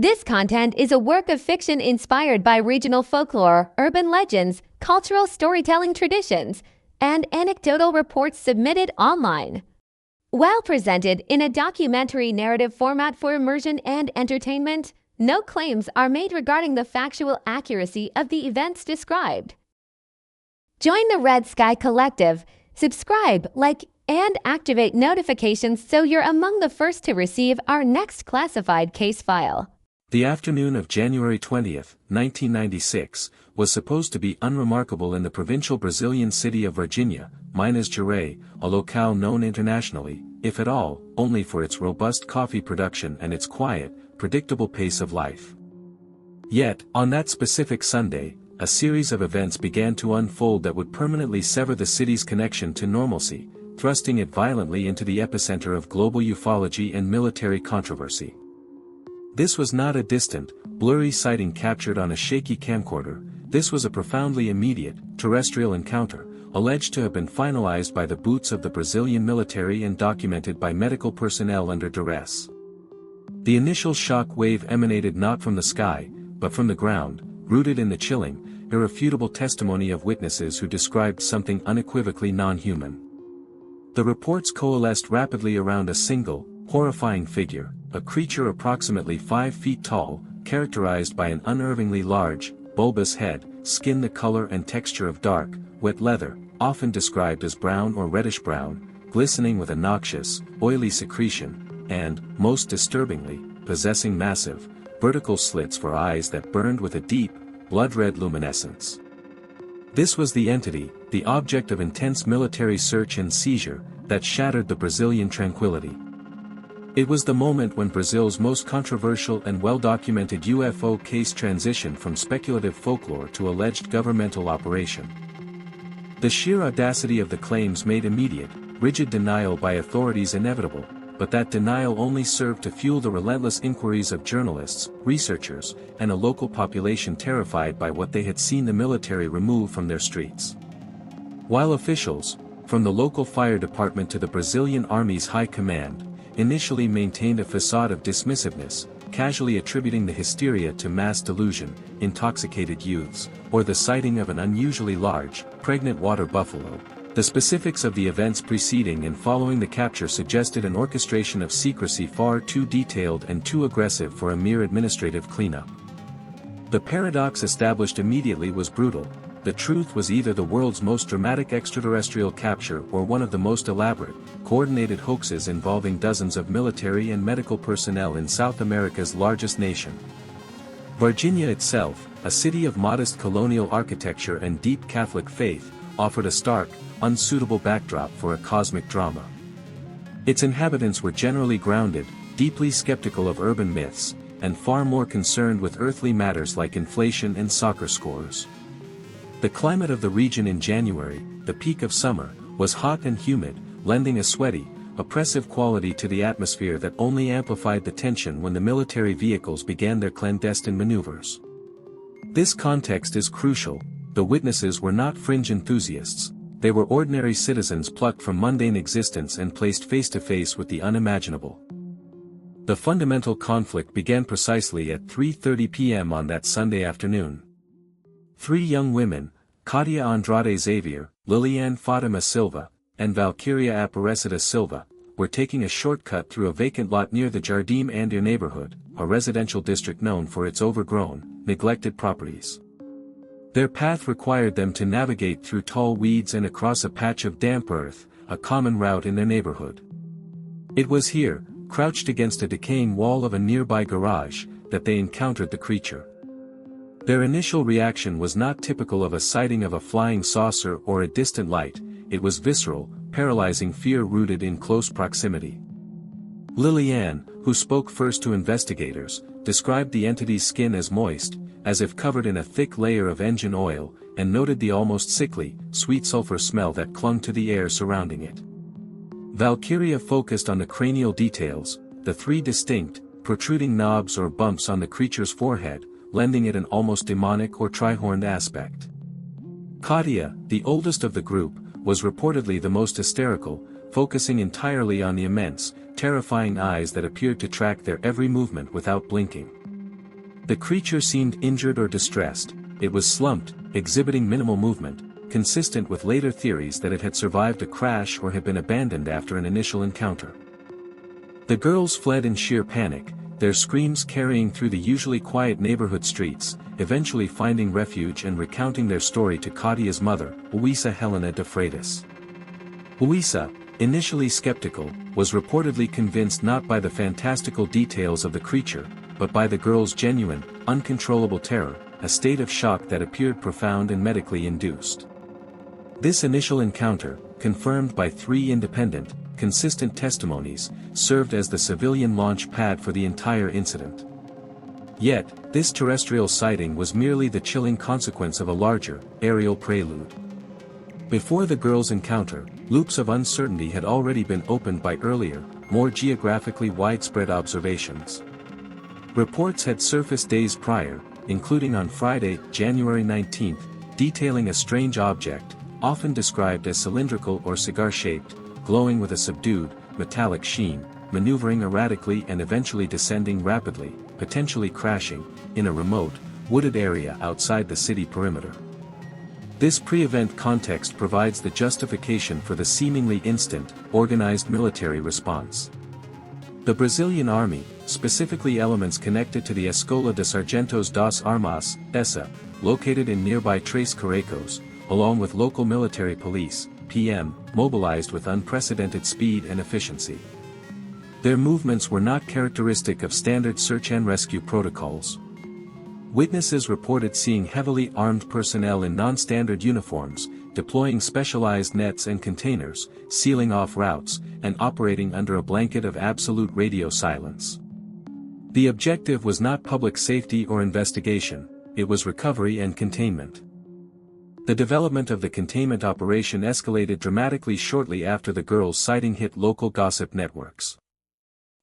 This content is a work of fiction inspired by regional folklore, urban legends, cultural storytelling traditions, and anecdotal reports submitted online. While presented in a documentary narrative format for immersion and entertainment, no claims are made regarding the factual accuracy of the events described. Join the Red Sky Collective, subscribe, like, and activate notifications so you're among the first to receive our next classified case file. The afternoon of January 20th, 1996, was supposed to be unremarkable in the provincial Brazilian city of Varginha, Minas Gerais, a locale known internationally, if at all, only for its robust coffee production and its quiet, predictable pace of life. Yet, on that specific Sunday, a series of events began to unfold that would permanently sever the city's connection to normalcy, thrusting it violently into the epicenter of global ufology and military controversy. This was not a distant, blurry sighting captured on a shaky camcorder. This was a profoundly immediate, terrestrial encounter, alleged to have been finalized by the boots of the Brazilian military and documented by medical personnel under duress. The initial shock wave emanated not from the sky, but from the ground, rooted in the chilling, irrefutable testimony of witnesses who described something unequivocally non-human. The reports coalesced rapidly around a single, horrifying figure, a creature approximately 5 feet tall, characterized by an unnervingly large, bulbous head, skin the color and texture of dark, wet leather, often described as brown or reddish-brown, glistening with a noxious, oily secretion, and, most disturbingly, possessing massive, vertical slits for eyes that burned with a deep, blood-red luminescence. This was the entity, the object of intense military search and seizure, that shattered the Brazilian tranquility. It was the moment when Brazil's most controversial and well-documented UFO case transitioned from speculative folklore to alleged governmental operation. The sheer audacity of the claims made immediate, rigid denial by authorities inevitable, but that denial only served to fuel the relentless inquiries of journalists, researchers, and a local population terrified by what they had seen the military remove from their streets. While officials, from the local fire department to the Brazilian Army's high command, initially maintained a facade of dismissiveness, casually attributing the hysteria to mass delusion, intoxicated youths, or the sighting of an unusually large, pregnant water buffalo. The specifics of the events preceding and following the capture suggested an orchestration of secrecy far too detailed and too aggressive for a mere administrative cleanup. The paradox established immediately was brutal. The truth was either the world's most dramatic extraterrestrial capture or one of the most elaborate, coordinated hoaxes involving dozens of military and medical personnel in South America's largest nation. Varginha itself, a city of modest colonial architecture and deep Catholic faith, offered a stark, unsuitable backdrop for a cosmic drama. Its inhabitants were generally grounded, deeply skeptical of urban myths, and far more concerned with earthly matters like inflation and soccer scores. The climate of the region in January, the peak of summer, was hot and humid, lending a sweaty, oppressive quality to the atmosphere that only amplified the tension when the military vehicles began their clandestine maneuvers. This context is crucial. The witnesses were not fringe enthusiasts. They were ordinary citizens plucked from mundane existence and placed face to face with the unimaginable. The fundamental conflict began precisely at 3:30 p.m. on that Sunday afternoon. 3 young women, Katia Andrade Xavier, Liliane Fatima Silva, and Valquíria Aparecida Silva, were taking a shortcut through a vacant lot near the Jardim Andir neighborhood, a residential district known for its overgrown, neglected properties. Their path required them to navigate through tall weeds and across a patch of damp earth, a common route in their neighborhood. It was here, crouched against a decaying wall of a nearby garage, that they encountered the creature. Their initial reaction was not typical of a sighting of a flying saucer or a distant light. It was visceral, paralyzing fear rooted in close proximity. Liliane, who spoke first to investigators, described the entity's skin as moist, as if covered in a thick layer of engine oil, and noted the almost sickly, sweet sulfur smell that clung to the air surrounding it. Valquíria focused on the cranial details, the 3 distinct, protruding knobs or bumps on the creature's forehead, lending it an almost demonic or tri-horned aspect. Katia, the oldest of the group, was reportedly the most hysterical, focusing entirely on the immense, terrifying eyes that appeared to track their every movement without blinking. The creature seemed injured or distressed. It was slumped, exhibiting minimal movement, consistent with later theories that it had survived a crash or had been abandoned after an initial encounter. The girls fled in sheer panic, their screams carrying through the usually quiet neighborhood streets, eventually finding refuge and recounting their story to Katia's mother, Luisa Helena de Freitas. Luisa, initially skeptical, was reportedly convinced not by the fantastical details of the creature, but by the girl's genuine, uncontrollable terror, a state of shock that appeared profound and medically induced. This initial encounter, confirmed by 3 independent, consistent testimonies, served as the civilian launch pad for the entire incident. Yet, this terrestrial sighting was merely the chilling consequence of a larger, aerial prelude. Before the girls' encounter, loops of uncertainty had already been opened by earlier, more geographically widespread observations. Reports had surfaced days prior, including on Friday, January 19, detailing a strange object, often described as cylindrical or cigar-shaped, glowing with a subdued, metallic sheen, maneuvering erratically and eventually descending rapidly, potentially crashing, in a remote, wooded area outside the city perimeter. This pre-event context provides the justification for the seemingly instant, organized military response. The Brazilian army, specifically elements connected to the Escola de Sargentos das Armas, EsSA, located in nearby Três Corações, along with local military police, PM, mobilized with unprecedented speed and efficiency. Their movements were not characteristic of standard search and rescue protocols. Witnesses reported seeing heavily armed personnel in non-standard uniforms, deploying specialized nets and containers, sealing off routes, and operating under a blanket of absolute radio silence. The objective was not public safety or investigation, it was recovery and containment. The development of the containment operation escalated dramatically shortly after the girls' sighting hit local gossip networks.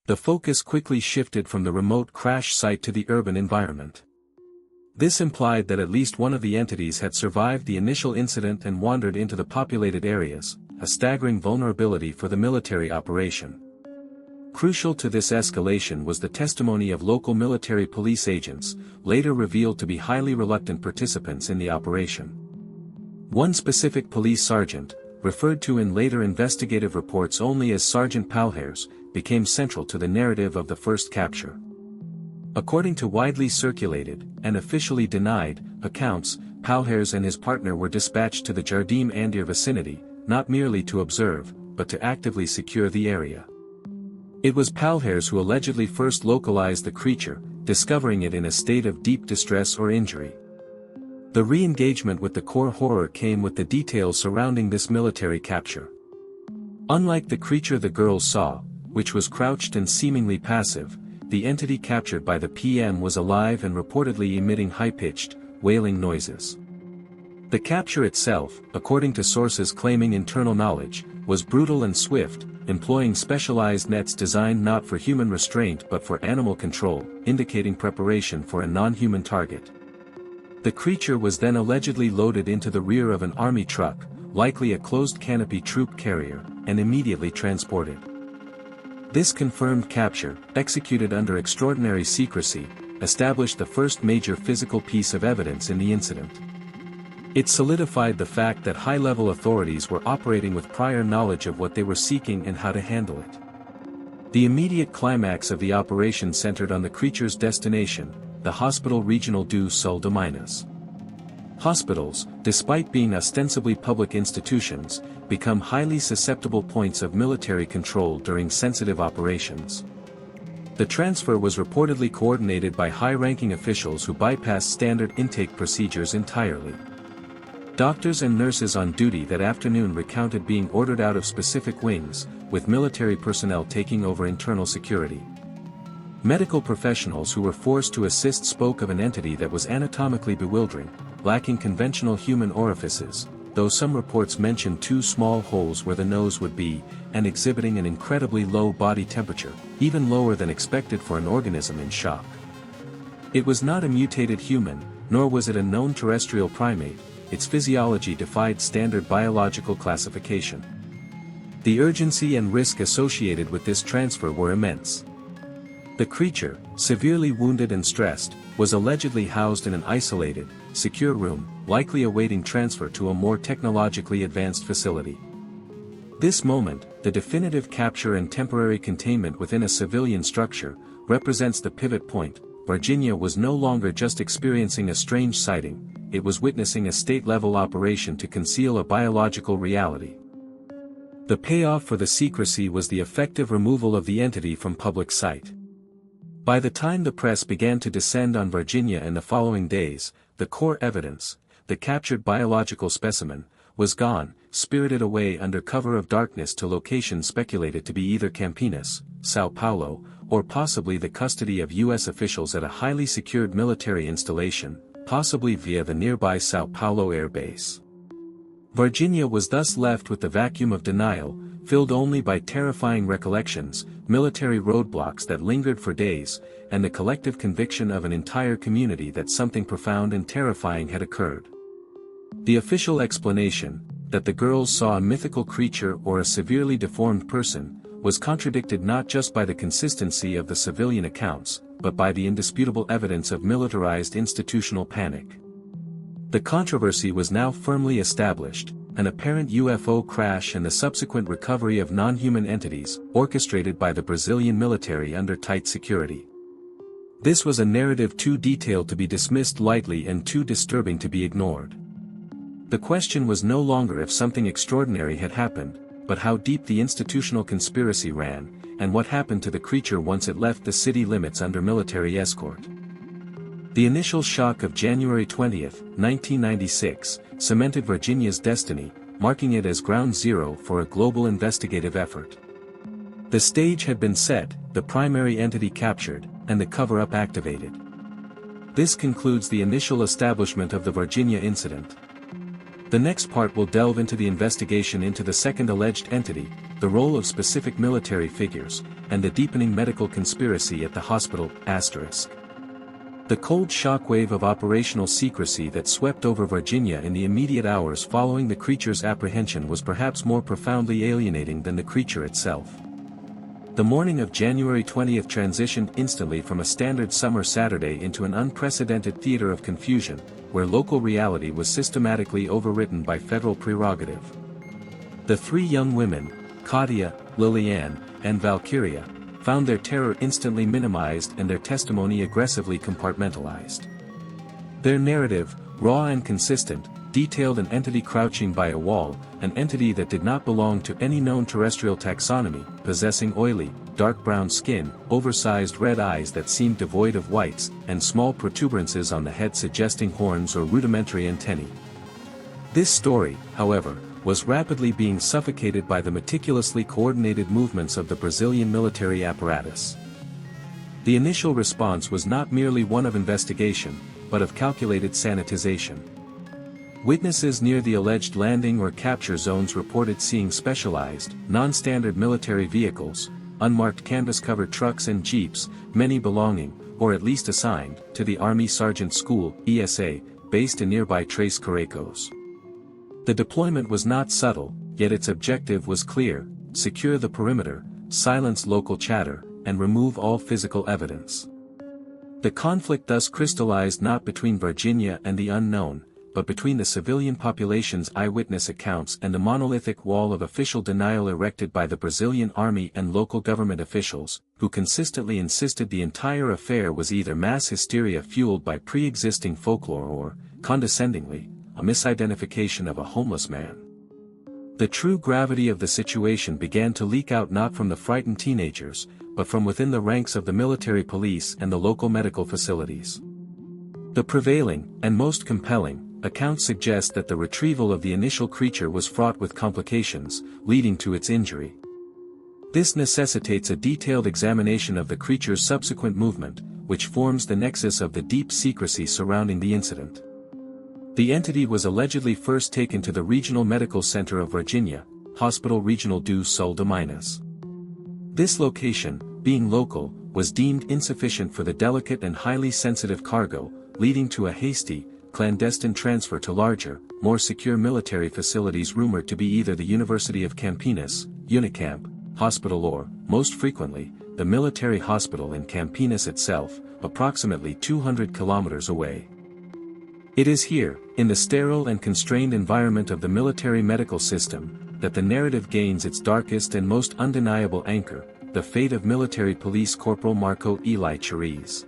The focus quickly shifted from the remote crash site to the urban environment. This implied that at least one of the entities had survived the initial incident and wandered into the populated areas, a staggering vulnerability for the military operation. Crucial to this escalation was the testimony of local military police agents, later revealed to be highly reluctant participants in the operation. One specific police sergeant, referred to in later investigative reports only as Sergeant Palhares, became central to the narrative of the first capture. According to widely circulated, and officially denied, accounts, Palhares and his partner were dispatched to the Jardim Andir vicinity, not merely to observe, but to actively secure the area. It was Palhares who allegedly first localized the creature, discovering it in a state of deep distress or injury. The re-engagement with the core horror came with the details surrounding this military capture. Unlike the creature the girls saw, which was crouched and seemingly passive, the entity captured by the PM was alive and reportedly emitting high-pitched, wailing noises. The capture itself, according to sources claiming internal knowledge, was brutal and swift, employing specialized nets designed not for human restraint but for animal control, indicating preparation for a non-human target. The creature was then allegedly loaded into the rear of an army truck, likely a closed-canopy troop carrier, and immediately transported. This confirmed capture, executed under extraordinary secrecy, established the first major physical piece of evidence in the incident. It solidified the fact that high-level authorities were operating with prior knowledge of what they were seeking and how to handle it. The immediate climax of the operation centered on the creature's destination, the Hospital Regional do Sul de Minas. Hospitals, despite being ostensibly public institutions, become highly susceptible points of military control during sensitive operations. The transfer was reportedly coordinated by high-ranking officials who bypassed standard intake procedures entirely. Doctors and nurses on duty that afternoon recounted being ordered out of specific wings, with military personnel taking over internal security. Medical professionals who were forced to assist spoke of an entity that was anatomically bewildering, lacking conventional human orifices, though some reports mentioned 2 small holes where the nose would be, and exhibiting an incredibly low body temperature, even lower than expected for an organism in shock. It was not a mutated human, nor was it a known terrestrial primate, its physiology defied standard biological classification. The urgency and risk associated with this transfer were immense. The creature, severely wounded and stressed, was allegedly housed in an isolated, secure room, likely awaiting transfer to a more technologically advanced facility. This moment, the definitive capture and temporary containment within a civilian structure, represents the pivot point. Varginha was no longer just experiencing a strange sighting, it was witnessing a state-level operation to conceal a biological reality. The payoff for the secrecy was the effective removal of the entity from public sight. By the time the press began to descend on Varginha in the following days, the core evidence, the captured biological specimen, was gone, spirited away under cover of darkness to locations speculated to be either Campinas, São Paulo, or possibly the custody of U.S. officials at a highly secured military installation, possibly via the nearby São Paulo air base. Varginha was thus left with the vacuum of denial, filled only by terrifying recollections, military roadblocks that lingered for days, and the collective conviction of an entire community that something profound and terrifying had occurred. The official explanation, that the girls saw a mythical creature or a severely deformed person, was contradicted not just by the consistency of the civilian accounts, but by the indisputable evidence of militarized institutional panic. The controversy was now firmly established, an apparent UFO crash and the subsequent recovery of non-human entities, orchestrated by the Brazilian military under tight security. This was a narrative too detailed to be dismissed lightly and too disturbing to be ignored. The question was no longer if something extraordinary had happened, but how deep the institutional conspiracy ran, and what happened to the creature once it left the city limits under military escort. The initial shock of January 20, 1996, cemented Varginha's destiny, marking it as ground zero for a global investigative effort. The stage had been set, the primary entity captured, and the cover-up activated. This concludes the initial establishment of the Varginha incident. The next part will delve into the investigation into the second alleged entity, the role of specific military figures, and the deepening medical conspiracy at the hospital, ***. The cold shockwave of operational secrecy that swept over Varginha in the immediate hours following the creature's apprehension was perhaps more profoundly alienating than the creature itself. The morning of January 20 transitioned instantly from a standard summer Saturday into an unprecedented theater of confusion, where local reality was systematically overwritten by federal prerogative. The three young women, Katia, Liliane, and Valquíria, found their terror instantly minimized and their testimony aggressively compartmentalized. Their narrative, raw and consistent, detailed an entity crouching by a wall, an entity that did not belong to any known terrestrial taxonomy, possessing oily, dark brown skin, oversized red eyes that seemed devoid of whites, and small protuberances on the head suggesting horns or rudimentary antennae. This story, however, was rapidly being suffocated by the meticulously coordinated movements of the Brazilian military apparatus. The initial response was not merely one of investigation, but of calculated sanitization. Witnesses near the alleged landing or capture zones reported seeing specialized, non-standard military vehicles, unmarked canvas-covered trucks and jeeps, many belonging, or at least assigned, to the Army Sergeant School, EsSA, based in nearby Tres Carracos. The deployment was not subtle, yet its objective was clear: secure the perimeter, silence local chatter, and remove all physical evidence. The conflict thus crystallized not between Varginha and the unknown, but between the civilian population's eyewitness accounts and the monolithic wall of official denial erected by the Brazilian army and local government officials, who consistently insisted the entire affair was either mass hysteria fueled by pre-existing folklore or, condescendingly, a misidentification of a homeless man. The true gravity of the situation began to leak out not from the frightened teenagers, but from within the ranks of the military police and the local medical facilities. The prevailing, and most compelling, accounts suggest that the retrieval of the initial creature was fraught with complications, leading to its injury. This necessitates a detailed examination of the creature's subsequent movement, which forms the nexus of the deep secrecy surrounding the incident. The entity was allegedly first taken to the Regional Medical Center of Varginha, Hospital Regional do Sul de Minas. This location, being local, was deemed insufficient for the delicate and highly sensitive cargo, leading to a hasty, clandestine transfer to larger, more secure military facilities rumored to be either the University of Campinas, Unicamp, hospital or, most frequently, the military hospital in Campinas itself, approximately 200 kilometers away. It is here, in the sterile and constrained environment of the military medical system, that the narrative gains its darkest and most undeniable anchor, the fate of military police Corporal Marco Eli Cherese.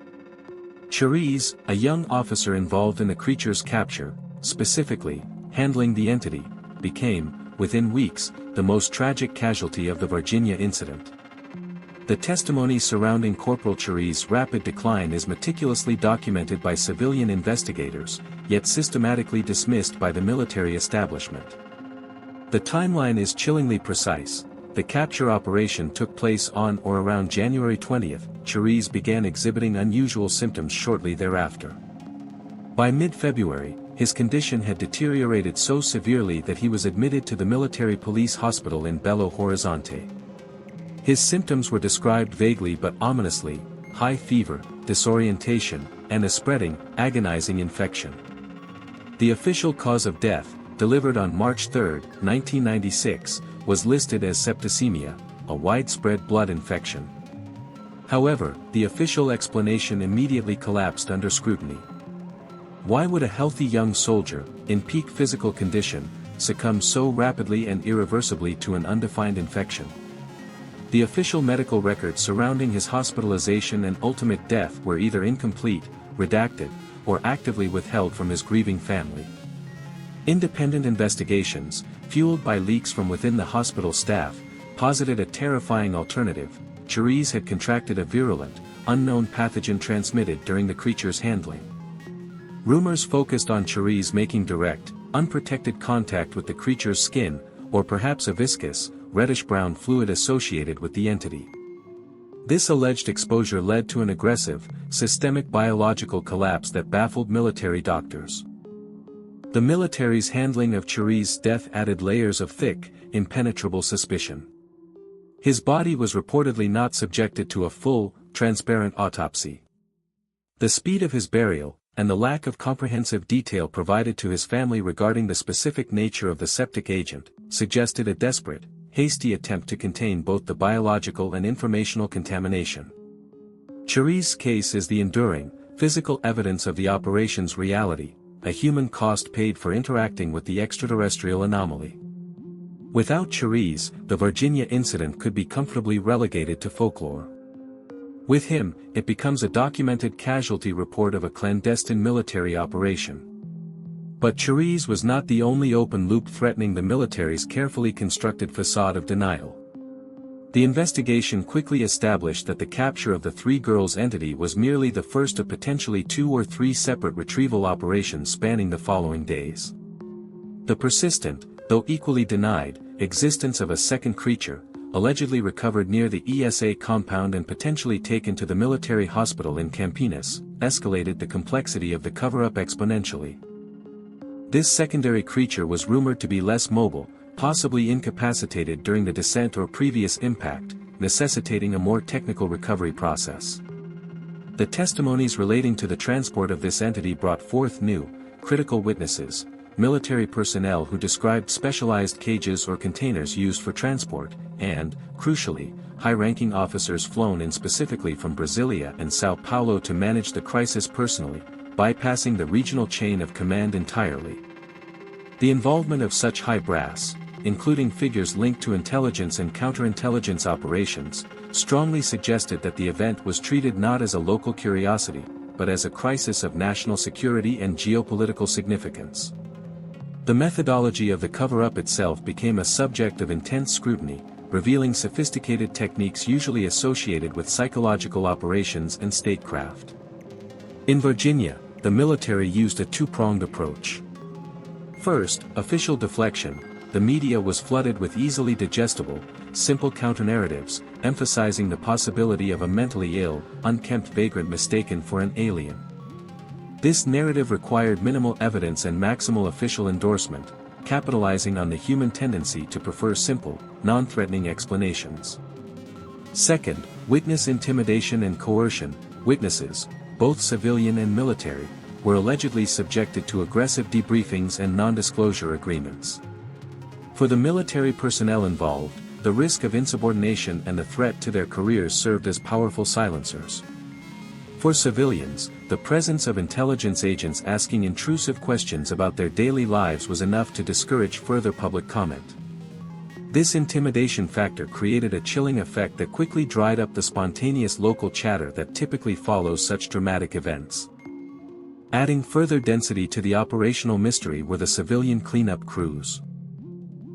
Cherese, a young officer involved in the creature's capture, specifically, handling the entity, became, within weeks, the most tragic casualty of the Varginha Incident. The testimony surrounding Corporal Cherese's rapid decline is meticulously documented by civilian investigators, yet systematically dismissed by the military establishment. The timeline is chillingly precise. The capture operation took place on or around January 20th. Cherese began exhibiting unusual symptoms shortly thereafter. By mid-February, his condition had deteriorated so severely that he was admitted to the military police hospital in Belo Horizonte. His symptoms were described vaguely but ominously: high fever, disorientation, and a spreading, agonizing infection. The official cause of death, delivered on March 3, 1996, was listed as septicemia, a widespread blood infection. However, the official explanation immediately collapsed under scrutiny. Why would a healthy young soldier, in peak physical condition, succumb so rapidly and irreversibly to an undefined infection? The official medical records surrounding his hospitalization and ultimate death were either incomplete, redacted, or actively withheld from his grieving family. Independent investigations, fueled by leaks from within the hospital staff, posited a terrifying alternative: Cherese had contracted a virulent, unknown pathogen transmitted during the creature's handling. Rumors focused on Cherese making direct, unprotected contact with the creature's skin, or perhaps a viscous, reddish-brown fluid associated with the entity. This alleged exposure led to an aggressive, systemic biological collapse that baffled military doctors. The military's handling of Cherese's death added layers of thick, impenetrable suspicion. His body was reportedly not subjected to a full, transparent autopsy. The speed of his burial, and the lack of comprehensive detail provided to his family regarding the specific nature of the septic agent, suggested a desperate, hasty attempt to contain both the biological and informational contamination. Cherese's case is the enduring, physical evidence of the operation's reality, a human cost paid for interacting with the extraterrestrial anomaly. Without Cherese, the Varginha Incident could be comfortably relegated to folklore. With him, it becomes a documented casualty report of a clandestine military operation. But Cherese was not the only open loop threatening the military's carefully constructed facade of denial. The investigation quickly established that the capture of the three girls' entity was merely the first of potentially 2 or 3 separate retrieval operations spanning the following days. The persistent, though equally denied, existence of a second creature, allegedly recovered near the EsSA compound and potentially taken to the military hospital in Campinas, escalated the complexity of the cover-up exponentially. This secondary creature was rumored to be less mobile, possibly incapacitated during the descent or previous impact, necessitating a more technical recovery process. The testimonies relating to the transport of this entity brought forth new, critical witnesses, military personnel who described specialized cages or containers used for transport, and, crucially, high-ranking officers flown in specifically from Brasilia and Sao Paulo to manage the crisis personally, bypassing the regional chain of command entirely. The involvement of such high brass, including figures linked to intelligence and counterintelligence operations, strongly suggested that the event was treated not as a local curiosity, but as a crisis of national security and geopolitical significance. The methodology of the cover-up itself became a subject of intense scrutiny, revealing sophisticated techniques usually associated with psychological operations and statecraft. In Varginha, the military used a two-pronged approach. First, official deflection. The media was flooded with easily digestible, simple counternarratives, emphasizing the possibility of a mentally ill, unkempt vagrant mistaken for an alien. This narrative required minimal evidence and maximal official endorsement, capitalizing on the human tendency to prefer simple, non-threatening explanations. Second, witness intimidation and coercion. Witnesses, both civilian and military, were allegedly subjected to aggressive debriefings and non-disclosure agreements. For the military personnel involved, the risk of insubordination and the threat to their careers served as powerful silencers. For civilians, the presence of intelligence agents asking intrusive questions about their daily lives was enough to discourage further public comment. This intimidation factor created a chilling effect that quickly dried up the spontaneous local chatter that typically follows such dramatic events. Adding further density to the operational mystery were the civilian cleanup crews.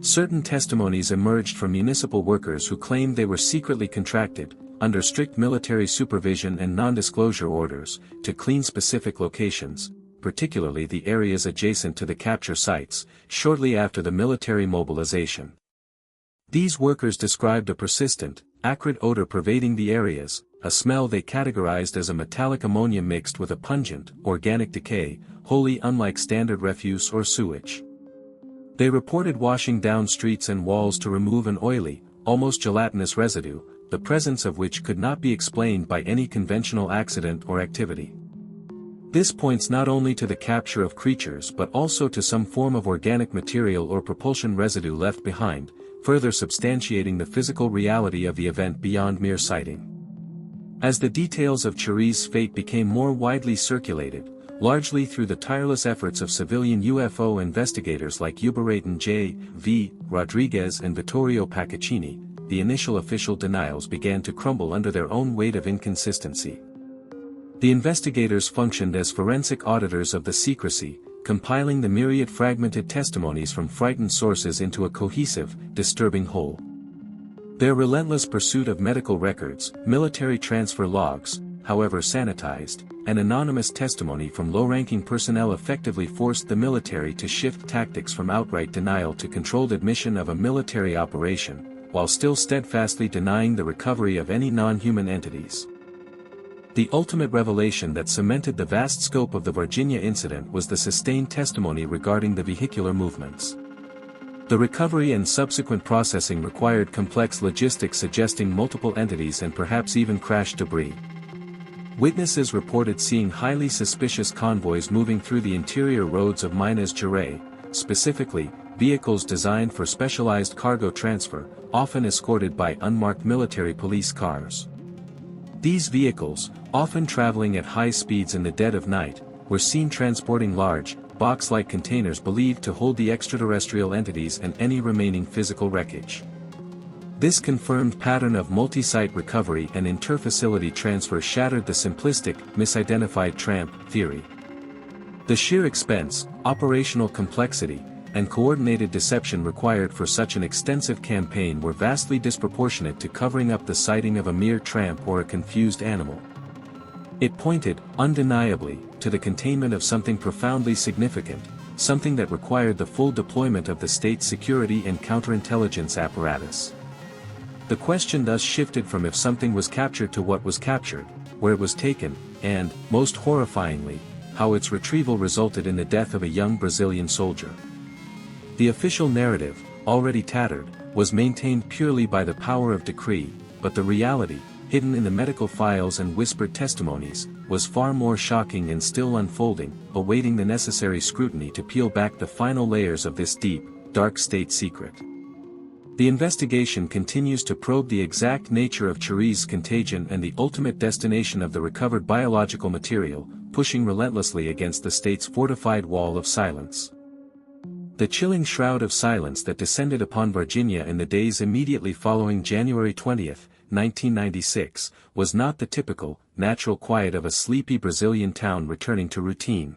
Certain testimonies emerged from municipal workers who claimed they were secretly contracted, under strict military supervision and non-disclosure orders, to clean specific locations, particularly the areas adjacent to the capture sites, shortly after the military mobilization. These workers described a persistent, acrid odor pervading the areas, a smell they categorized as a metallic ammonia mixed with a pungent, organic decay, wholly unlike standard refuse or sewage. They reported washing down streets and walls to remove an oily, almost gelatinous residue, the presence of which could not be explained by any conventional accident or activity. This points not only to the capture of creatures but also to some form of organic material or propulsion residue left behind, further substantiating the physical reality of the event beyond mere sighting. As the details of Cherese's fate became more widely circulated, largely through the tireless efforts of civilian UFO investigators like Uberatan J. V. Rodriguez and Vittorio Paccaccini, the initial official denials began to crumble under their own weight of inconsistency. The investigators functioned as forensic auditors of the secrecy, compiling the myriad fragmented testimonies from frightened sources into a cohesive, disturbing whole. Their relentless pursuit of medical records, military transfer logs, however sanitized, and anonymous testimony from low-ranking personnel effectively forced the military to shift tactics from outright denial to controlled admission of a military operation, while still steadfastly denying the recovery of any non-human entities. The ultimate revelation that cemented the vast scope of the Varginha incident was the sustained testimony regarding the vehicular movements. The recovery and subsequent processing required complex logistics suggesting multiple entities and perhaps even crashed debris. Witnesses reported seeing highly suspicious convoys moving through the interior roads of Minas Gerais, specifically, vehicles designed for specialized cargo transfer, often escorted by unmarked military police cars. These vehicles, often traveling at high speeds in the dead of night, were seen transporting large, box-like containers believed to hold the extraterrestrial entities and any remaining physical wreckage. This confirmed pattern of multi-site recovery and inter-facility transfer shattered the simplistic, misidentified tramp theory. The sheer expense, operational complexity, and coordinated deception required for such an extensive campaign were vastly disproportionate to covering up the sighting of a mere tramp or a confused animal. It pointed, undeniably, to the containment of something profoundly significant, something that required the full deployment of the state's security and counterintelligence apparatus. The question thus shifted from if something was captured to what was captured, where it was taken, and, most horrifyingly, how its retrieval resulted in the death of a young Brazilian soldier. The official narrative, already tattered, was maintained purely by the power of decree, but the reality, hidden in the medical files and whispered testimonies, was far more shocking and still unfolding, awaiting the necessary scrutiny to peel back the final layers of this deep, dark state secret. The investigation continues to probe the exact nature of Cherese's contagion and the ultimate destination of the recovered biological material, pushing relentlessly against the state's fortified wall of silence. The chilling shroud of silence that descended upon Varginha in the days immediately following January 20, 1996, was not the typical, natural quiet of a sleepy Brazilian town returning to routine.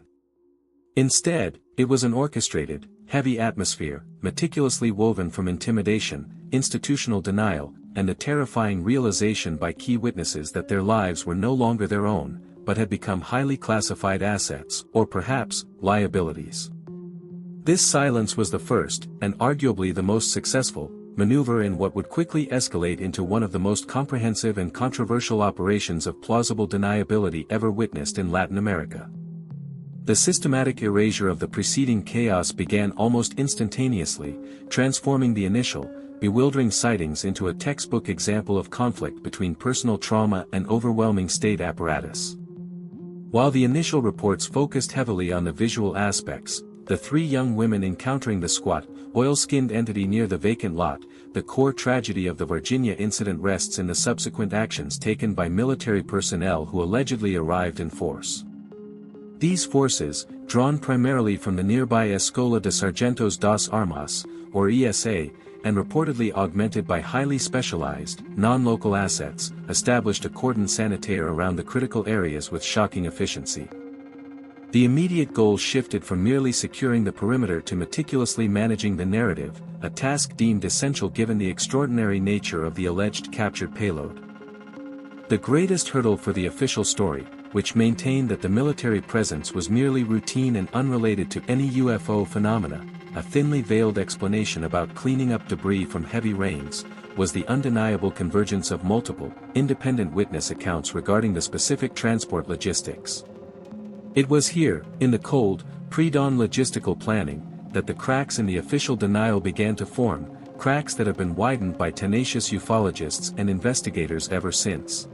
Instead, it was an orchestrated, heavy atmosphere, meticulously woven from intimidation, institutional denial, and the terrifying realization by key witnesses that their lives were no longer their own, but had become highly classified assets, or perhaps, liabilities. This silence was the first, and arguably the most successful, maneuver in what would quickly escalate into one of the most comprehensive and controversial operations of plausible deniability ever witnessed in Latin America. The systematic erasure of the preceding chaos began almost instantaneously, transforming the initial, bewildering sightings into a textbook example of conflict between personal trauma and overwhelming state apparatus. While the initial reports focused heavily on the visual aspects, the three young women encountering the squat, oil-skinned entity near the vacant lot, the core tragedy of the Varginha incident rests in the subsequent actions taken by military personnel who allegedly arrived in force. These forces, drawn primarily from the nearby Escola de Sargentos das Armas, or EsSA, and reportedly augmented by highly specialized, non-local assets, established a cordon sanitaire around the critical areas with shocking efficiency. The immediate goal shifted from merely securing the perimeter to meticulously managing the narrative, a task deemed essential given the extraordinary nature of the alleged captured payload. The greatest hurdle for the official story, which maintained that the military presence was merely routine and unrelated to any UFO phenomena, a thinly veiled explanation about cleaning up debris from heavy rains, was the undeniable convergence of multiple, independent witness accounts regarding the specific transport logistics. It was here, in the cold, pre-dawn logistical planning, that the cracks in the official denial began to form, cracks that have been widened by tenacious ufologists and investigators ever since.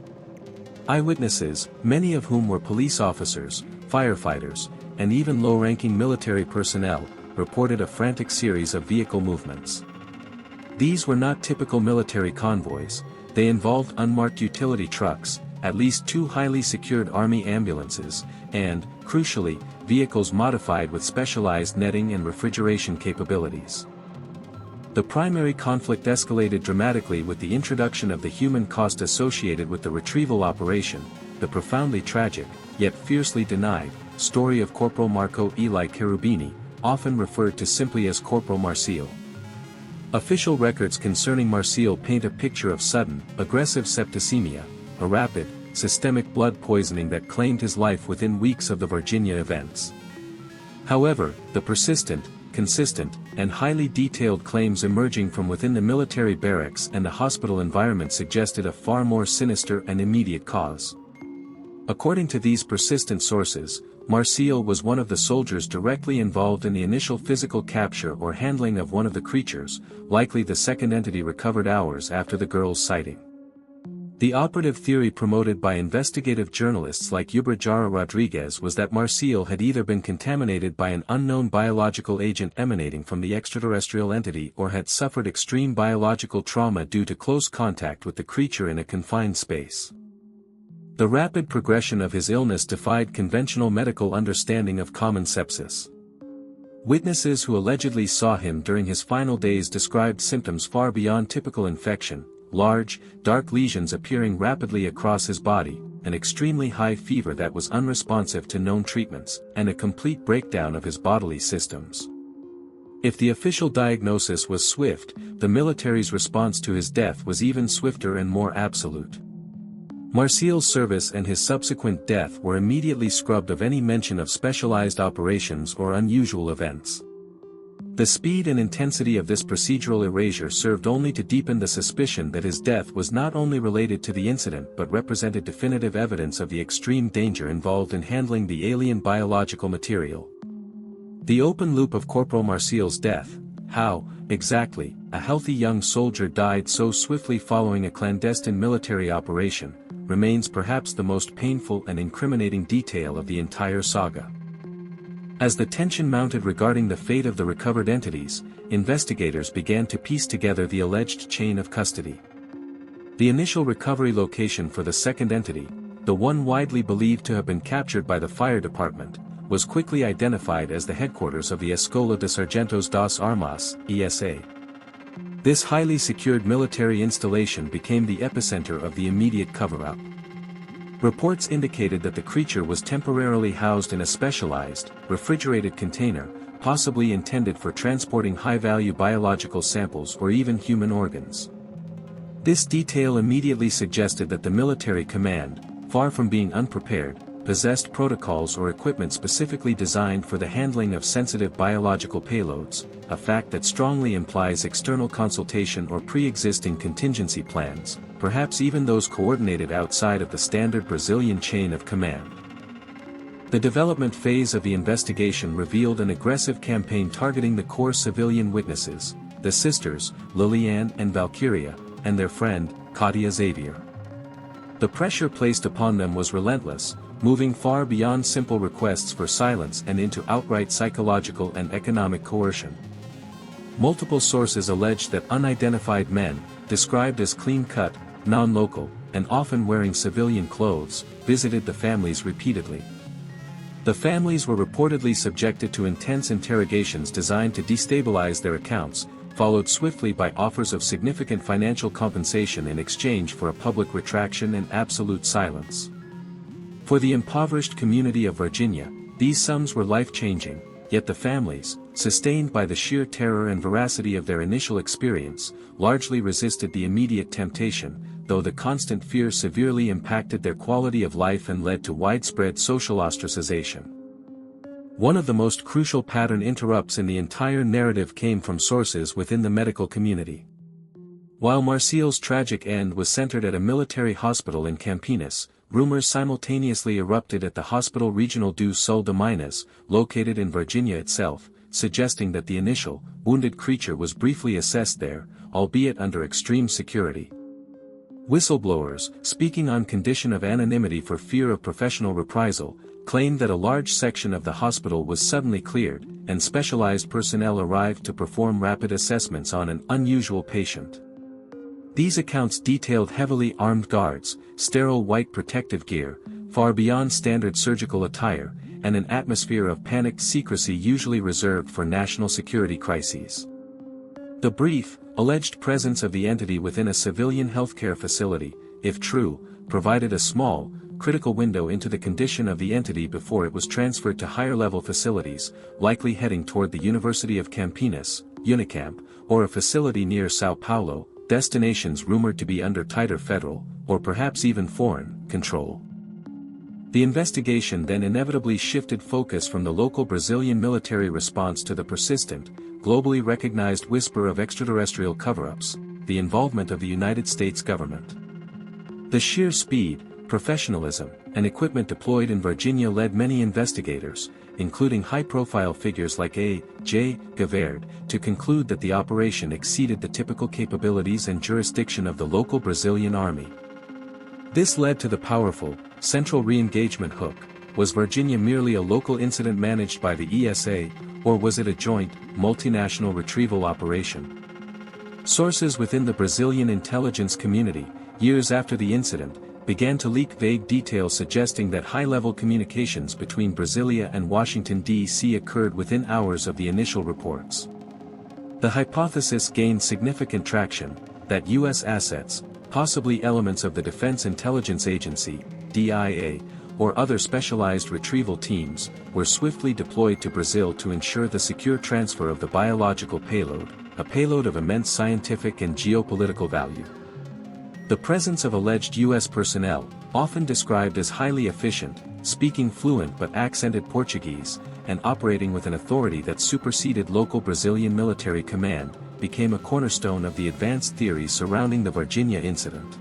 Eyewitnesses, many of whom were police officers, firefighters, and even low-ranking military personnel, reported a frantic series of vehicle movements. These were not typical military convoys, they involved unmarked utility trucks, at least 2 highly secured army ambulances, and, crucially, vehicles modified with specialized netting and refrigeration capabilities. The primary conflict escalated dramatically with the introduction of the human cost associated with the retrieval operation, the profoundly tragic, yet fiercely denied, story of Corporal Marco Eli Cherubini, often referred to simply as Corporal Marcial. Official records concerning Marcial paint a picture of sudden, aggressive septicemia, a rapid, systemic blood poisoning that claimed his life within weeks of the Varginha events. However, the persistent, consistent, and highly detailed claims emerging from within the military barracks and the hospital environment suggested a far more sinister and immediate cause. According to these persistent sources, Marcial was one of the soldiers directly involved in the initial physical capture or handling of one of the creatures, likely the second entity recovered hours after the girl's sighting. The operative theory promoted by investigative journalists like Ubrajara Rodriguez was that Marcial had either been contaminated by an unknown biological agent emanating from the extraterrestrial entity or had suffered extreme biological trauma due to close contact with the creature in a confined space. The rapid progression of his illness defied conventional medical understanding of common sepsis. Witnesses who allegedly saw him during his final days described symptoms far beyond typical infection, large, dark lesions appearing rapidly across his body, an extremely high fever that was unresponsive to known treatments, and a complete breakdown of his bodily systems. If the official diagnosis was swift, the military's response to his death was even swifter and more absolute. Marcial's service and his subsequent death were immediately scrubbed of any mention of specialized operations or unusual events. The speed and intensity of this procedural erasure served only to deepen the suspicion that his death was not only related to the incident but represented definitive evidence of the extreme danger involved in handling the alien biological material. The open loop of Corporal Marcial's death, how, exactly, a healthy young soldier died so swiftly following a clandestine military operation, remains perhaps the most painful and incriminating detail of the entire saga. As the tension mounted regarding the fate of the recovered entities, investigators began to piece together the alleged chain of custody. The initial recovery location for the second entity, the one widely believed to have been captured by the fire department, was quickly identified as the headquarters of the Escola de Sargentos das Armas, EsSA. This highly secured military installation became the epicenter of the immediate cover-up. Reports indicated that the creature was temporarily housed in a specialized, refrigerated container, possibly intended for transporting high-value biological samples or even human organs. This detail immediately suggested that the military command, far from being unprepared, possessed protocols or equipment specifically designed for the handling of sensitive biological payloads, a fact that strongly implies external consultation or pre-existing contingency plans, perhaps even those coordinated outside of the standard Brazilian chain of command. The development phase of the investigation revealed an aggressive campaign targeting the core civilian witnesses, the sisters, Liliane and Valquíria, and their friend, Katia Xavier. The pressure placed upon them was relentless, moving far beyond simple requests for silence and into outright psychological and economic coercion. Multiple sources allege that unidentified men, described as clean-cut, non-local, and often wearing civilian clothes, visited the families repeatedly. The families were reportedly subjected to intense interrogations designed to destabilize their accounts, followed swiftly by offers of significant financial compensation in exchange for a public retraction and absolute silence. For the impoverished community of Varginha, these sums were life-changing, yet the families, sustained by the sheer terror and veracity of their initial experience, largely resisted the immediate temptation, though the constant fear severely impacted their quality of life and led to widespread social ostracization. One of the most crucial pattern interrupts in the entire narrative came from sources within the medical community. While Marcial's tragic end was centered at a military hospital in Campinas, rumors simultaneously erupted at the Hospital Regional do Sul de Minas, located in Varginha itself, suggesting that the initial, wounded creature was briefly assessed there, albeit under extreme security. Whistleblowers, speaking on condition of anonymity for fear of professional reprisal, claimed that a large section of the hospital was suddenly cleared, and specialized personnel arrived to perform rapid assessments on an unusual patient. These accounts detailed heavily armed guards, sterile white protective gear, far beyond standard surgical attire, and an atmosphere of panicked secrecy usually reserved for national security crises. The brief, alleged presence of the entity within a civilian healthcare facility, if true, provided a small, critical window into the condition of the entity before it was transferred to higher-level facilities, likely heading toward the University of Campinas, Unicamp, or a facility near São Paulo, destinations rumored to be under tighter federal, or perhaps even foreign, control. The investigation then inevitably shifted focus from the local Brazilian military response to the persistent, globally recognized whisper of extraterrestrial cover-ups, the involvement of the United States government. The sheer speed, professionalism, and equipment deployed in Varginha led many investigators, including high-profile figures like A.J. Gaverd, to conclude that the operation exceeded the typical capabilities and jurisdiction of the local Brazilian army. This led to the powerful, central re-engagement hook. Was Varginha merely a local incident managed by the EsSA, or was it a joint, multinational retrieval operation? Sources within the Brazilian intelligence community, years after the incident, began to leak vague details suggesting that high-level communications between Brasilia and Washington, D.C. occurred within hours of the initial reports. The hypothesis gained significant traction, that U.S. assets, possibly elements of the Defense Intelligence Agency, DIA, or other specialized retrieval teams, were swiftly deployed to Brazil to ensure the secure transfer of the biological payload, a payload of immense scientific and geopolitical value. The presence of alleged U.S. personnel, often described as highly efficient, speaking fluent but accented Portuguese, and operating with an authority that superseded local Brazilian military command, became a cornerstone of the advanced theories surrounding the Varginha incident.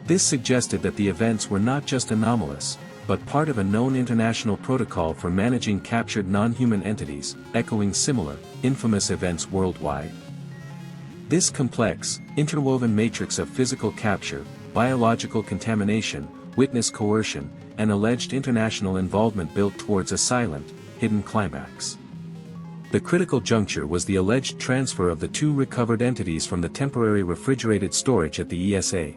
This suggested that the events were not just anomalous, but part of a known international protocol for managing captured non-human entities, echoing similar, infamous events worldwide. This complex, interwoven matrix of physical capture, biological contamination, witness coercion, and alleged international involvement built towards a silent, hidden climax. The critical juncture was the alleged transfer of the two recovered entities from the temporary refrigerated storage at the EsSA.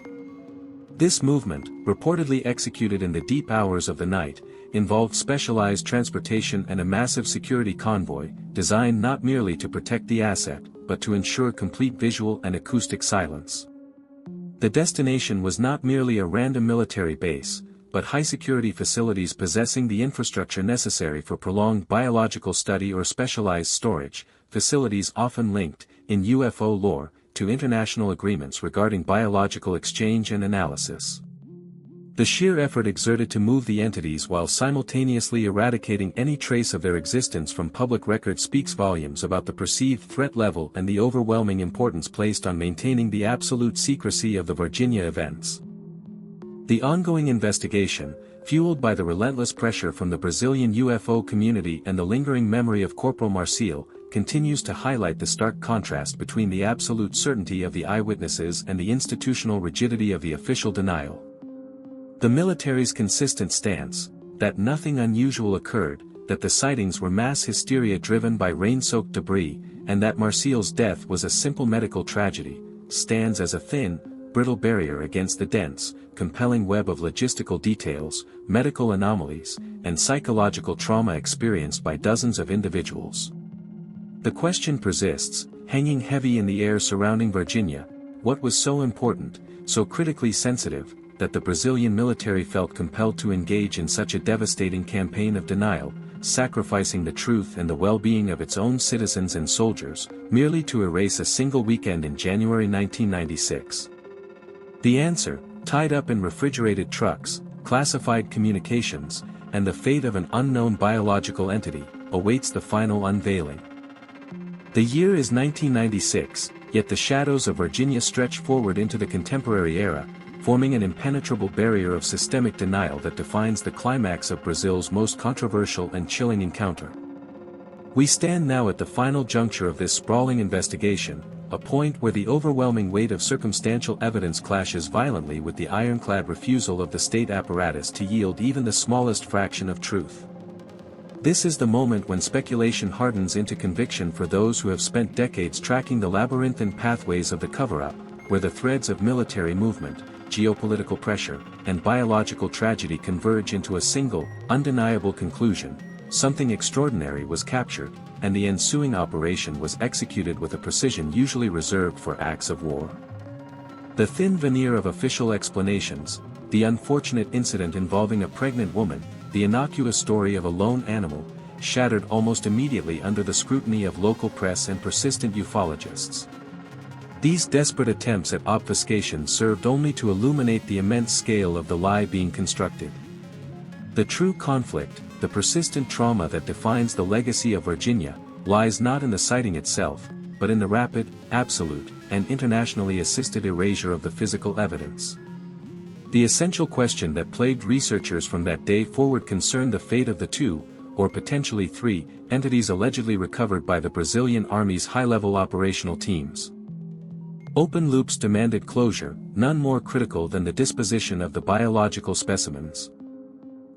This movement, reportedly executed in the deep hours of the night, involved specialized transportation and a massive security convoy, designed not merely to protect the asset, but to ensure complete visual and acoustic silence. The destination was not merely a random military base, but high-security facilities possessing the infrastructure necessary for prolonged biological study or specialized storage, facilities often linked, in UFO lore, to international agreements regarding biological exchange and analysis. The sheer effort exerted to move the entities while simultaneously eradicating any trace of their existence from public record speaks volumes about the perceived threat level and the overwhelming importance placed on maintaining the absolute secrecy of the Varginha events. The ongoing investigation, fueled by the relentless pressure from the Brazilian UFO community and the lingering memory of Corporal Marcial, continues to highlight the stark contrast between the absolute certainty of the eyewitnesses and the institutional rigidity of the official denial. The military's consistent stance, that nothing unusual occurred, that the sightings were mass hysteria driven by rain-soaked debris, and that Marcial's death was a simple medical tragedy, stands as a thin, brittle barrier against the dense, compelling web of logistical details, medical anomalies, and psychological trauma experienced by dozens of individuals. The question persists, hanging heavy in the air surrounding Varginha: what was so important, so critically sensitive, that the Brazilian military felt compelled to engage in such a devastating campaign of denial, sacrificing the truth and the well-being of its own citizens and soldiers, merely to erase a single weekend in January 1996? The answer, tied up in refrigerated trucks, classified communications, and the fate of an unknown biological entity, awaits the final unveiling. The year is 1996, yet the shadows of Varginha stretch forward into the contemporary era, forming an impenetrable barrier of systemic denial that defines the climax of Brazil's most controversial and chilling encounter. We stand now at the final juncture of this sprawling investigation, a point where the overwhelming weight of circumstantial evidence clashes violently with the ironclad refusal of the state apparatus to yield even the smallest fraction of truth. This is the moment when speculation hardens into conviction for those who have spent decades tracking the labyrinthine pathways of the cover-up, where the threads of military movement, geopolitical pressure, and biological tragedy converge into a single, undeniable conclusion: something extraordinary was captured, and the ensuing operation was executed with a precision usually reserved for acts of war. The thin veneer of official explanations, the unfortunate incident involving a pregnant woman, the innocuous story of a lone animal, shattered almost immediately under the scrutiny of local press and persistent ufologists. These desperate attempts at obfuscation served only to illuminate the immense scale of the lie being constructed. The true conflict, the persistent trauma that defines the legacy of Varginha, lies not in the sighting itself, but in the rapid, absolute, and internationally assisted erasure of the physical evidence. The essential question that plagued researchers from that day forward concerned the fate of the two, or potentially three, entities allegedly recovered by the Brazilian Army's high-level operational teams. Open loops demanded closure, none more critical than the disposition of the biological specimens.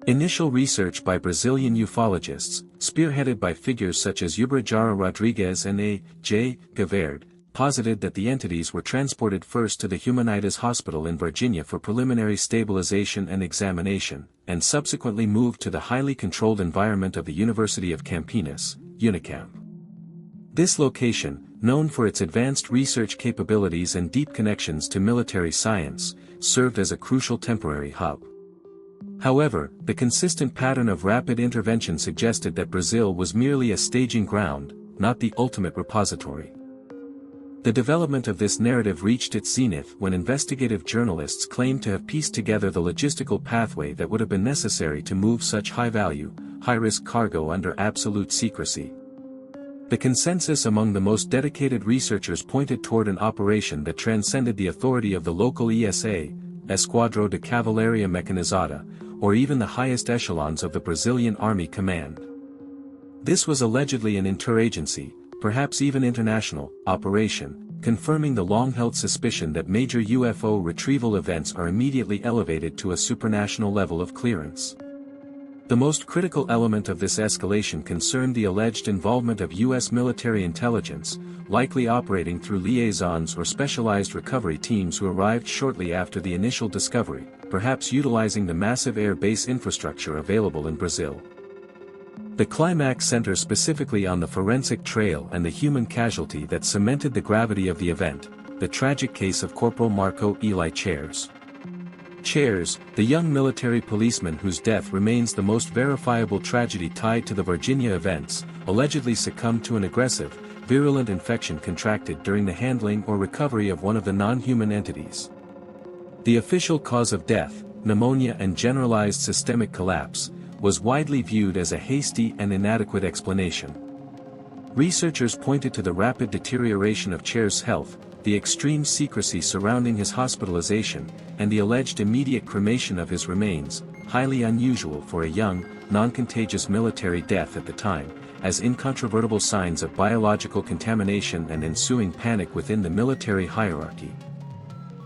Initial research by Brazilian ufologists, spearheaded by figures such as Ubirajara Rodrigues and A.J. Gaverd, posited that the entities were transported first to the Humanitas Hospital in Varginha for preliminary stabilization and examination, and subsequently moved to the highly controlled environment of the University of Campinas, Unicamp. This location, known for its advanced research capabilities and deep connections to military science, served as a crucial temporary hub. However, the consistent pattern of rapid intervention suggested that Brazil was merely a staging ground, not the ultimate repository. The development of this narrative reached its zenith when investigative journalists claimed to have pieced together the logistical pathway that would have been necessary to move such high-value, high-risk cargo under absolute secrecy. The consensus among the most dedicated researchers pointed toward an operation that transcended the authority of the local ESA, Esquadro de Cavalaria Mecanizada, or even the highest echelons of the Brazilian Army Command. This was allegedly an interagency, perhaps even international, operation, confirming the long-held suspicion that major UFO retrieval events are immediately elevated to a supranational level of clearance. The most critical element of this escalation concerned the alleged involvement of U.S. military intelligence, likely operating through liaisons or specialized recovery teams who arrived shortly after the initial discovery, perhaps utilizing the massive air base infrastructure available in Brazil. The climax centers specifically on the forensic trail and the human casualty that cemented the gravity of the event, the tragic case of Corporal Marco Eli Cherese. Cherese, the young military policeman whose death remains the most verifiable tragedy tied to the Varginha events, allegedly succumbed to an aggressive, virulent infection contracted during the handling or recovery of one of the non-human entities. The official cause of death, pneumonia and generalized systemic collapse, was widely viewed as a hasty and inadequate explanation. Researchers pointed to the rapid deterioration of Cherese's health, the extreme secrecy surrounding his hospitalization, and the alleged immediate cremation of his remains, highly unusual for a young, non-contagious military death at the time, as incontrovertible signs of biological contamination and ensuing panic within the military hierarchy.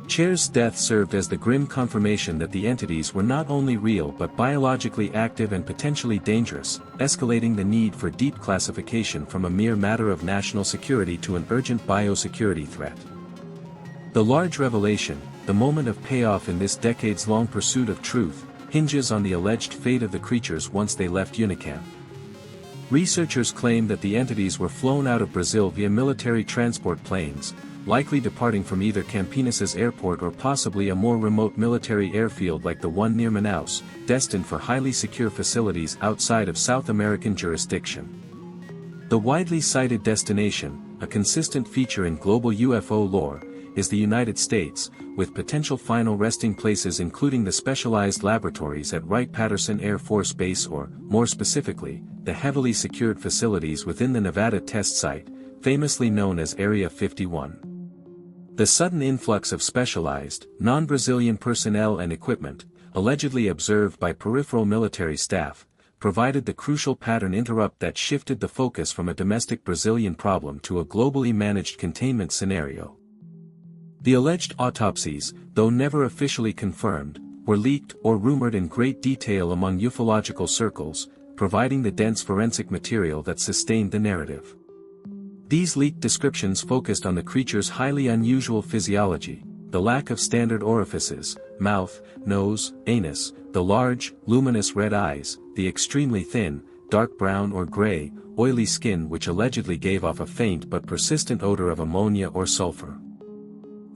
Cherese's death served as the grim confirmation that the entities were not only real but biologically active and potentially dangerous, escalating the need for deep classification from a mere matter of national security to an urgent biosecurity threat. The large revelation, the moment of payoff in this decades-long pursuit of truth, hinges on the alleged fate of the creatures once they left Unicamp. Researchers claim that the entities were flown out of Brazil via military transport planes, likely departing from either Campinas' airport or possibly a more remote military airfield like the one near Manaus, destined for highly secure facilities outside of South American jurisdiction. The widely cited destination, a consistent feature in global UFO lore, is the United States, with potential final resting places including the specialized laboratories at Wright-Patterson Air Force Base or, more specifically, the heavily secured facilities within the Nevada test site, famously known as Area 51. The sudden influx of specialized, non-Brazilian personnel and equipment, allegedly observed by peripheral military staff, provided the crucial pattern interrupt that shifted the focus from a domestic Brazilian problem to a globally managed containment scenario. The alleged autopsies, though never officially confirmed, were leaked or rumored in great detail among ufological circles, providing the dense forensic material that sustained the narrative. These leaked descriptions focused on the creature's highly unusual physiology, the lack of standard orifices, mouth, nose, anus, the large, luminous red eyes, the extremely thin, dark brown or gray, oily skin which allegedly gave off a faint but persistent odor of ammonia or sulfur.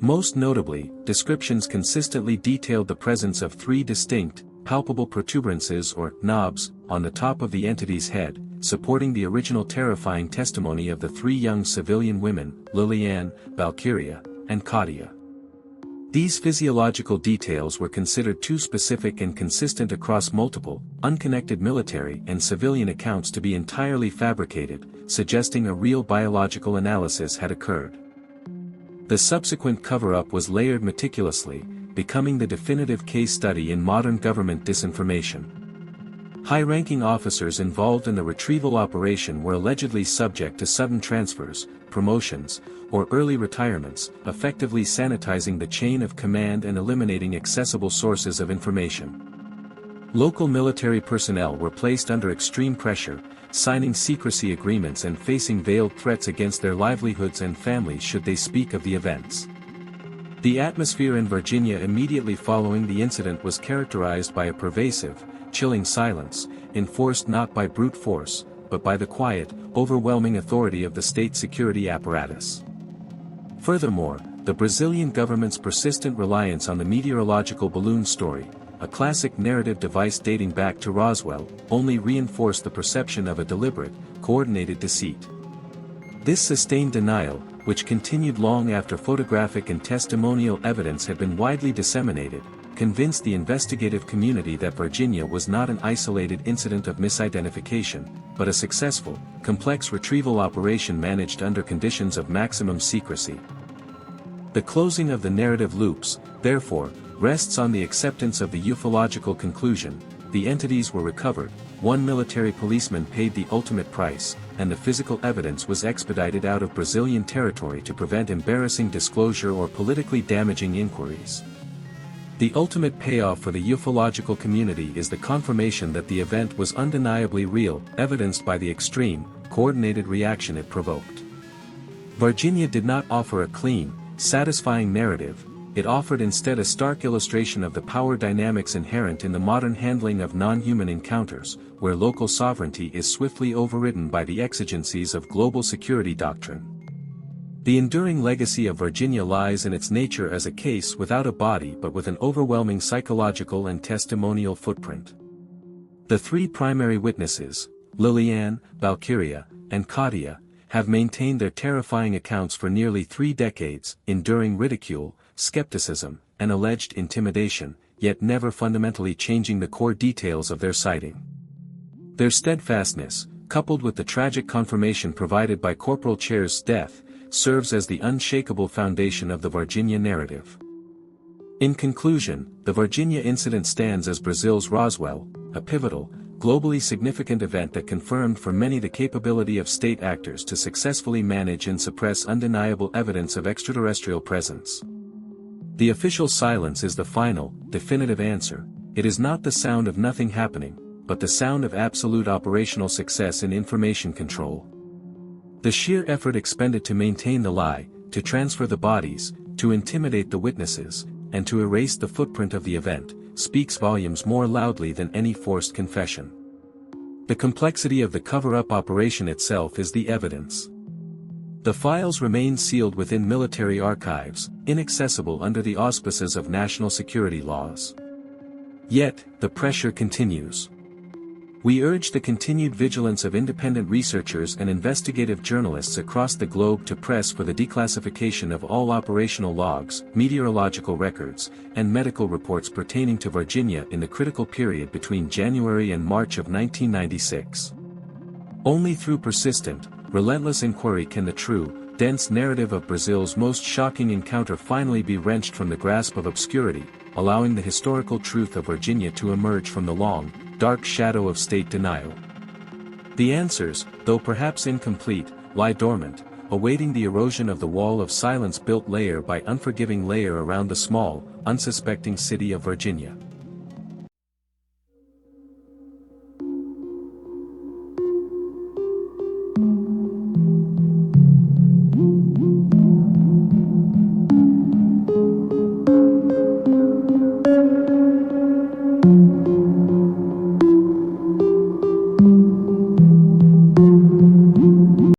Most notably, descriptions consistently detailed the presence of three distinct, palpable protuberances or knobs on the top of the entity's head, supporting the original terrifying testimony of the three young civilian women, Liliane, Valquíria, and Katia. These physiological details were considered too specific and consistent across multiple, unconnected military and civilian accounts to be entirely fabricated, suggesting a real biological analysis had occurred. The subsequent cover-up was layered meticulously, becoming the definitive case study in modern government disinformation. High-ranking officers involved in the retrieval operation were allegedly subject to sudden transfers, promotions, or early retirements, effectively sanitizing the chain of command and eliminating accessible sources of information. Local military personnel were placed under extreme pressure, signing secrecy agreements and facing veiled threats against their livelihoods and families should they speak of the events. The atmosphere in Virginia immediately following the incident was characterized by a pervasive, chilling silence, enforced not by brute force, but by the quiet, overwhelming authority of the state security apparatus. Furthermore, the Brazilian government's persistent reliance on the meteorological balloon story, a classic narrative device dating back to Roswell, only reinforced the perception of a deliberate, coordinated deceit. This sustained denial, which continued long after photographic and testimonial evidence had been widely disseminated, convinced the investigative community that Virginia was not an isolated incident of misidentification, but a successful, complex retrieval operation managed under conditions of maximum secrecy. The closing of the narrative loops, therefore, rests on the acceptance of the ufological conclusion: the entities were recovered, one military policeman paid the ultimate price, and the physical evidence was expedited out of Brazilian territory to prevent embarrassing disclosure or politically damaging inquiries. The ultimate payoff for the ufological community is the confirmation that the event was undeniably real, evidenced by the extreme, coordinated reaction it provoked. Virginia did not offer a clean, satisfying narrative. It offered instead a stark illustration of the power dynamics inherent in the modern handling of non-human encounters, where local sovereignty is swiftly overridden by the exigencies of global security doctrine. The enduring legacy of Virginia lies in its nature as a case without a body but with an overwhelming psychological and testimonial footprint. The three primary witnesses, Liliane, Valquíria, and Katia, have maintained their terrifying accounts for nearly 3 decades, enduring ridicule, skepticism, and alleged intimidation, yet never fundamentally changing the core details of their sighting. Their steadfastness, coupled with the tragic confirmation provided by Corporal Cherese's death, serves as the unshakable foundation of the Virginia narrative. In conclusion, the Virginia incident stands as Brazil's Roswell, a pivotal, globally significant event that confirmed for many the capability of state actors to successfully manage and suppress undeniable evidence of extraterrestrial presence. The official silence is the final, definitive answer. It is not the sound of nothing happening, but the sound of absolute operational success in information control. The sheer effort expended to maintain the lie, to transfer the bodies, to intimidate the witnesses, and to erase the footprint of the event, speaks volumes more loudly than any forced confession. The complexity of the cover-up operation itself is the evidence. The files remain sealed within military archives, inaccessible under the auspices of national security laws. Yet, the pressure continues. We urge the continued vigilance of independent researchers and investigative journalists across the globe to press for the declassification of all operational logs, meteorological records, and medical reports pertaining to Varginha in the critical period between January and March of 1996. Only through persistent, relentless inquiry can the true, dense narrative of Brazil's most shocking encounter finally be wrenched from the grasp of obscurity, allowing the historical truth of Varginha to emerge from the long, dark shadow of state denial. The answers, though perhaps incomplete, lie dormant, awaiting the erosion of the wall of silence built layer by unforgiving layer around the small, unsuspecting city of Varginha.